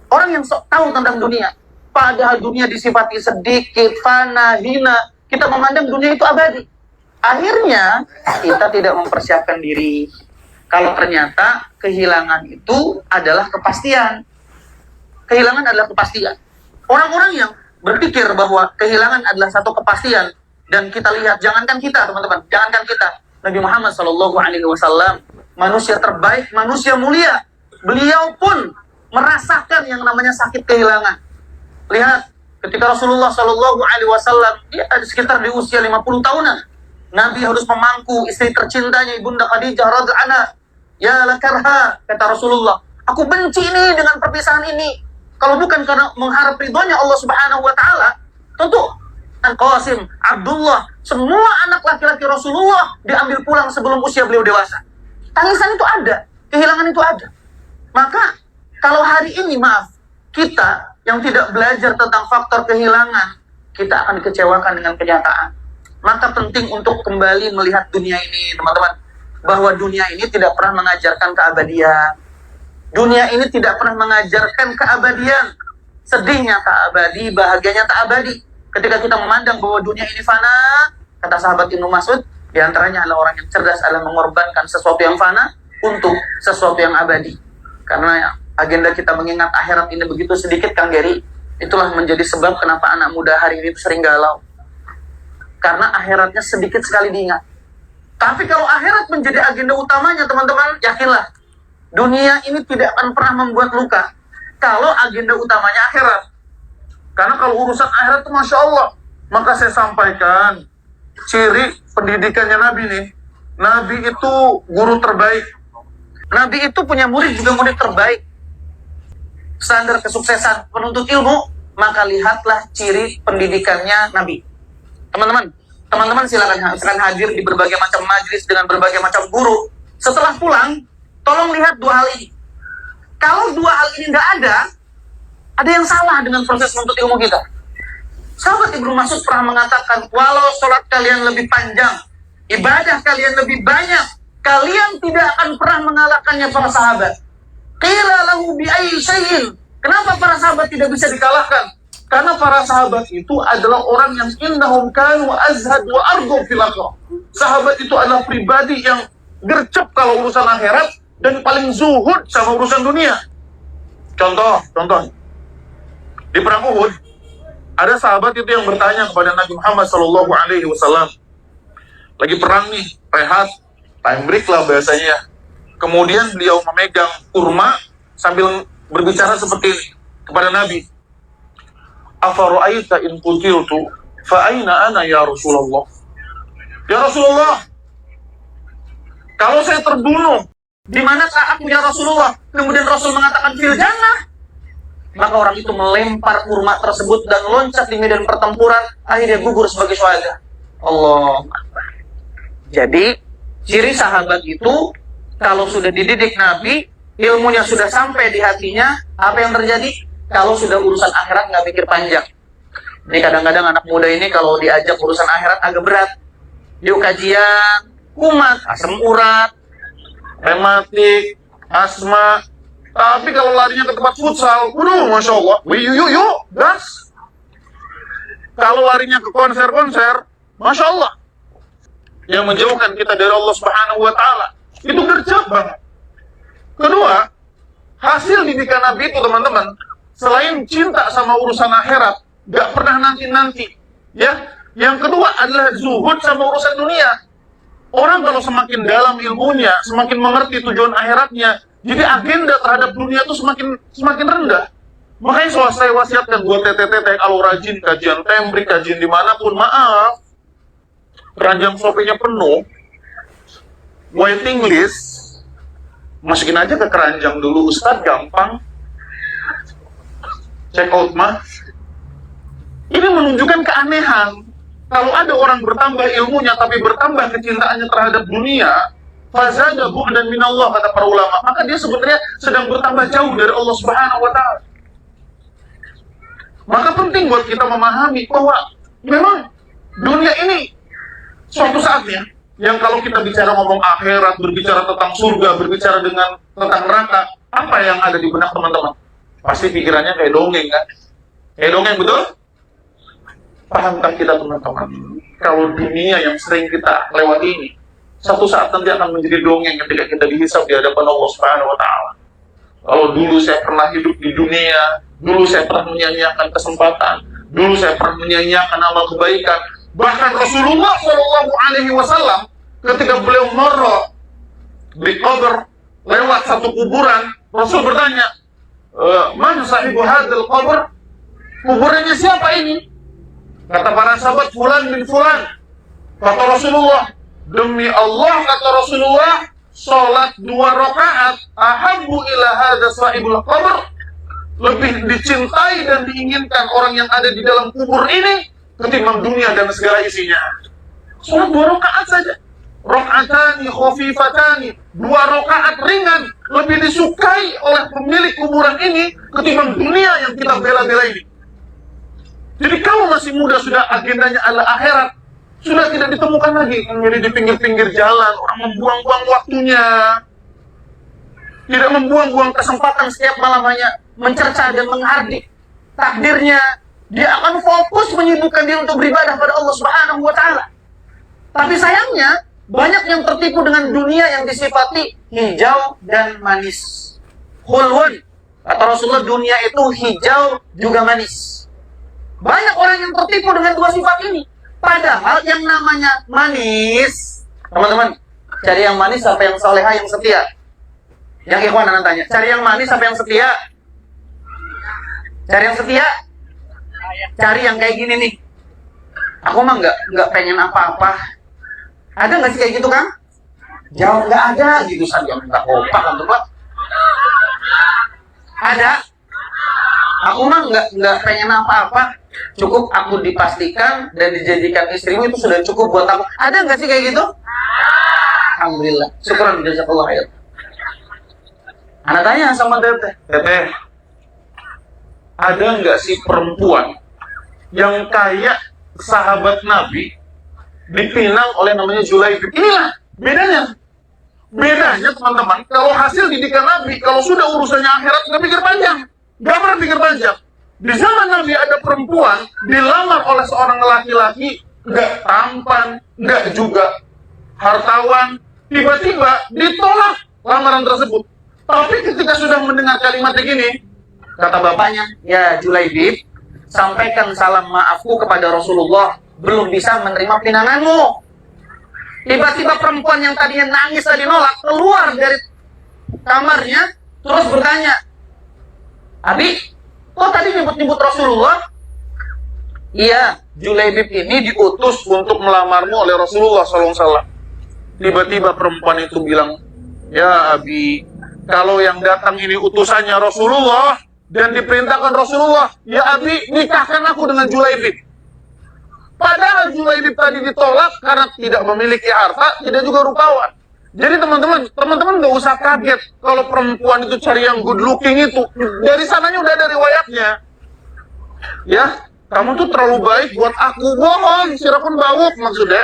Orang yang sok tahu tentang dunia, padahal dunia disifati sedikit, fana, hina. Kita memandang dunia itu abadi. Akhirnya kita tidak mempersiapkan diri. Kalau ternyata kehilangan itu adalah kepastian. Kehilangan adalah kepastian. Orang-orang yang berpikir bahwa kehilangan adalah satu kepastian, dan kita lihat, jangankan kita teman-teman, jangankan kita, Nabi Muhammad SAW, manusia terbaik, manusia mulia, beliau pun merasakan yang namanya sakit kehilangan. Lihat, ketika Rasulullah SAW dia sekitar di usia 50 tahunan, Nabi harus memangku istri tercintanya Ibunda Khadijah radhiyallahu anha. Ya lakarha, kata Rasulullah, aku benci ini dengan perpisahan ini. Kalau bukan karena mengharap ridhonya Allah Subhanahu wa taala, tentu Qasim, Abdullah, semua anak laki-laki Rasulullah diambil pulang sebelum usia beliau dewasa. Tangisan itu ada, kehilangan itu ada. Maka kalau hari ini, maaf, kita yang tidak belajar tentang faktor kehilangan, kita akan dikecewakan dengan kenyataan. Maka penting untuk kembali melihat dunia ini, teman-teman, bahwa dunia ini tidak pernah mengajarkan keabadian. Dunia ini tidak pernah mengajarkan keabadian. Sedihnya tak abadi, bahagianya tak abadi. Ketika kita memandang bahwa dunia ini fana, kata sahabat Ibnu Mas'ud, diantaranya adalah orang yang cerdas adalah mengorbankan sesuatu yang fana untuk sesuatu yang abadi. Karena agenda kita mengingat akhirat ini begitu sedikit, Kang Geri. Itulah menjadi sebab kenapa anak muda hari ini sering galau. Karena akhiratnya sedikit sekali diingat. Tapi kalau akhirat menjadi agenda utamanya, teman-teman, yakinlah, dunia ini tidak akan pernah membuat luka kalau agenda utamanya akhirat. Karena kalau urusan akhirat itu Masya Allah. Maka saya sampaikan ciri pendidikannya Nabi nih. Nabi itu guru terbaik. Nabi itu punya murid juga murid terbaik. Standar kesuksesan penuntut ilmu, maka lihatlah ciri pendidikannya Nabi. Teman-teman silakan hadir di berbagai macam majelis dengan berbagai macam guru. Setelah pulang, tolong lihat dua hal ini. Kalau dua hal ini tidak ada yang salah dengan proses menuntut ilmu kita. Sahabat Ibnu Mas'ud pernah mengatakan, walau sholat kalian lebih panjang, ibadah kalian lebih banyak, kalian tidak akan pernah mengalahkannya para sahabat. Qila lahu bi ayyi syai'in. Kenapa para sahabat tidak bisa dikalahkan? Karena para sahabat itu adalah orang yang innahum kanu azhad wa arghab fil akhirah. Sahabat itu adalah pribadi yang gercep kalau urusan akhirat dan paling zuhud sama urusan dunia. Contoh. Di perang Uhud, ada sahabat itu yang bertanya kepada Nabi Muhammad SAW. Lagi perang nih, rehat, time break lah biasanya. Kemudian beliau memegang kurma sambil berbicara seperti ini kepada Nabi. Afara'aita in qutiltu fa aina ana ya Rasulullah. Ya Rasulullah, kalau saya terbunuh, di manakah aku ya Rasulullah? Kemudian Rasul mengatakan fil jannah. Maka orang itu melempar kurma tersebut dan loncat di medan pertempuran, akhirnya gugur sebagai syuhada. Allah. Jadi ciri sahabat itu kalau sudah dididik Nabi, ilmunya sudah sampai di hatinya, apa yang terjadi? Kalau sudah urusan akhirat nggak pikir panjang. Ini kadang-kadang anak muda ini kalau diajak urusan akhirat agak berat. Yuk kajian, kumat, asam urat, rematik, asma. Tapi kalau larinya ke tempat futsal, waduh, Masya Allah, yuk, gas. Kalau larinya ke konser-konser, Masya Allah, yang menjauhkan kita dari Allah Subhanahu wa Ta'ala, itu gercep banget. Kedua, hasil didikan Nabi itu, teman-teman, selain cinta sama urusan akhirat, gak pernah nanti-nanti. Ya, yang kedua adalah zuhud sama urusan dunia. Orang kalau semakin dalam ilmunya, semakin mengerti tujuan akhiratnya, jadi agenda terhadap dunia itu semakin rendah. Makanya saya wasiatkan buat teteh-teteh kalau rajin kajian tembrik, kajian dimanapun, maaf, keranjang shopee-nya penuh, waiting list, masukin aja ke keranjang dulu, Ustadz, gampang. Check out mah. Ini menunjukkan keanehan. Kalau ada orang bertambah ilmunya tapi bertambah kecintaannya terhadap dunia, fazada bu'dan minallah, kata para ulama, maka dia sebenarnya sedang bertambah jauh dari Allah Subhanahu wa Ta'ala. Maka penting buat kita memahami bahwa memang dunia ini suatu saatnya yang kalau kita bicara ngomong akhirat, berbicara tentang surga, berbicara tentang neraka, apa yang ada di benak teman-teman? Pasti pikirannya kayak dongeng kan? Kayak dongeng, betul? Pahamkah kita teman-teman? Kalau dunia yang sering kita lewati ini, satu saat nanti akan menjadi dongeng ketika kita dihisab di hadapan Allah Subhanahu wa Ta'ala. Kalau dulu saya pernah hidup di dunia, dulu saya pernah menyanyiakan kesempatan, dulu saya pernah menyanyiakan amal kebaikan. Bahkan Rasulullah Shallallahu Alaihi Wasallam ketika beliau marah di kubur, lewat satu kuburan, Rasul bertanya, "Man sahibu hadzal qabr?" Kuburannya siapa ini? Kata para sahabat, fulan bin fulan. Kata Rasulullah, demi Allah, kata Rasulullah, sholat 2 rakaat ahabbu ila hadza sahibul qabr, lebih dicintai dan diinginkan orang yang ada di dalam kubur ini ketimbang dunia dan segala isinya. Sholat 2 rakaat saja. Rakaatani khafifatani, 2 rakaat ringan, lebih disukai oleh pemilik kuburan ini ketimbang dunia yang kita bela-bela ini. Jadi kalau masih muda sudah agendanya adalah akhirat, sudah tidak ditemukan lagi menjadi di pinggir-pinggir jalan, orang membuang-buang waktunya, tidak membuang-buang kesempatan setiap malamnya mencerca dan menghardik takdirnya. Dia akan fokus menyibukkan diri untuk beribadah pada Allah Subhanahu wa Ta'ala. Tapi sayangnya banyak yang tertipu dengan dunia yang disifati hijau dan manis. Khulwun, kata Rasulullah, dunia itu hijau juga manis. Banyak orang yang tertipu dengan 2 sifat ini. Padahal yang namanya manis, teman-teman, cari yang manis apa yang salehah, yang setia? Yang ikhwan anak tanya, cari yang manis apa yang setia? Cari yang setia? Cari yang kayak gini nih. Aku mah nggak pengen apa-apa. Ada nggak sih kayak gitu, Kang? Jawab nggak ada gitu saja, nggak kompak kan, Pak? Ada. Aku mah nggak pengen apa-apa. Cukup aku dipastikan dan dijadikan istrimu, itu sudah cukup buat aku. Ada nggak sih kayak gitu? Alhamdulillah. Syukran, jazakallah khair. Anak tanya sama Teteh, Teteh, ada nggak sih perempuan yang kayak sahabat Nabi dipinang oleh namanya Julaibib? Inilah bedanya. Bedanya teman-teman, kalau hasil didikan Nabi, kalau sudah urusannya akhirat, nggak pikir panjang. Nggak pernah pikir panjang. Di zaman Nabi ada perempuan dilamar oleh seorang laki-laki, nggak tampan, nggak juga hartawan, tiba-tiba ditolak lamaran tersebut. Tapi ketika sudah mendengar kalimat begini, kata bapaknya, ya Julaibib, sampaikan salam maafku kepada Rasulullah, belum bisa menerima pinanganmu. Tiba-tiba perempuan yang tadinya nangis tadi nolak, keluar dari kamarnya, terus bertanya, Abi, kok tadi nyebut-nyebut Rasulullah? Iya, Julaibib ini diutus untuk melamarmu oleh Rasulullah SAW. Tiba-tiba perempuan itu bilang, ya Abi, kalau yang datang ini utusannya Rasulullah dan diperintahkan Rasulullah, ya Abi, nikahkan aku dengan Julaibib. Padahal Julaibib tadi ditolak karena tidak memiliki harta, tidak juga rupawan. Jadi teman-teman nggak usah kaget kalau perempuan itu cari yang good looking itu. Dari sananya udah ada riwayatnya. Ya, kamu tuh terlalu baik buat aku. Bohong, sirapun bawuk maksudnya.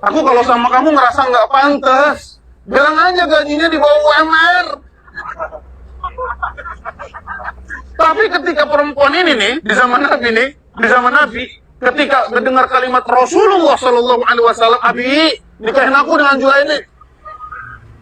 Aku kalau sama kamu ngerasa nggak pantas, bilang aja gajinya di bawah UMR. Tapi ketika perempuan ini nih, di zaman Nabi, ketika mendengar kalimat Rasulullah Shallallahu Alaihi Wasallam, Abi, nikahin aku dengan Julaibib.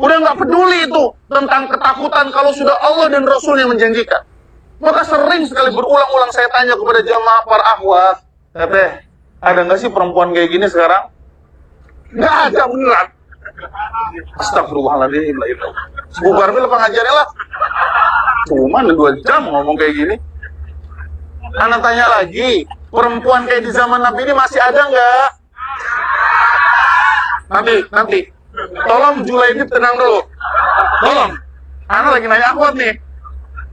Udah nggak peduli itu tentang ketakutan kalau sudah Allah dan Rasul yang menjanjikan. Maka sering sekali berulang-ulang saya tanya kepada jamaah para akhwat, Teteh, ada nggak sih perempuan kayak gini sekarang? Nggak ada, beneran. Astagfirullahaladzim. Bubar bil pengajarnya lah. Cuma 2 jam ngomong kayak gini. Anak tanya lagi, perempuan kayak di zaman Nabi ini masih ada nggak? Nanti. Tolong Julaibib tenang dulu. Tolong. Anak lagi nanya akhwat nih.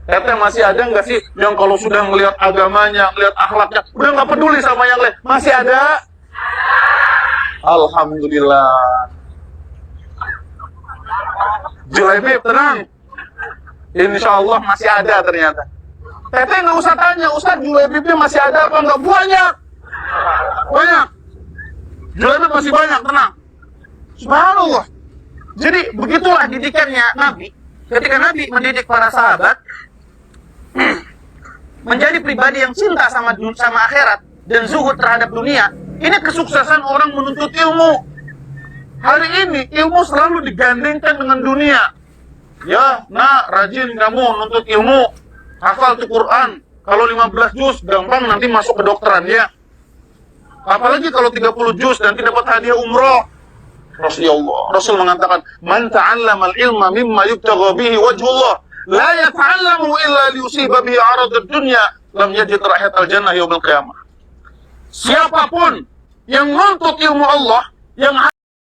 Teteh, masih ada nggak sih yang kalau sudah ngelihat agamanya, ngelihat akhlaknya, udah nggak peduli sama yang lain? Masih ada? Alhamdulillah. Julaibib, tenang. Insya Allah masih ada ternyata. Teteh nggak usah tanya, Ustaz, Julaibibnya masih ada apa nggak? Banyak. Julaibib masih banyak, tenang. Subhanallah. Jadi begitulah didikannya Nabi. Ketika Nabi mendidik para sahabat menjadi pribadi yang cinta sama akhirat dan zuhud terhadap dunia. Ini kesuksesan orang menuntut ilmu. Hari ini ilmu selalu digandengkan dengan dunia. Ya, rajin kamu nuntut ilmu, hafal tuh Quran. Kalau 15 juz gampang nanti masuk ke dokteran ya. Apalagi kalau 30 juz nanti dapat hadiah umroh. Rasul mengatakan, "Man ta'allama al-ilma mimma yubtagha bihi wajhullah, la yata'allamu illa liyusiba bihi 'arad ad-dunya, lam yajid rahat al-jannah yaumil qiyamah." Siapapun yang menuntut ilmu Allah, yang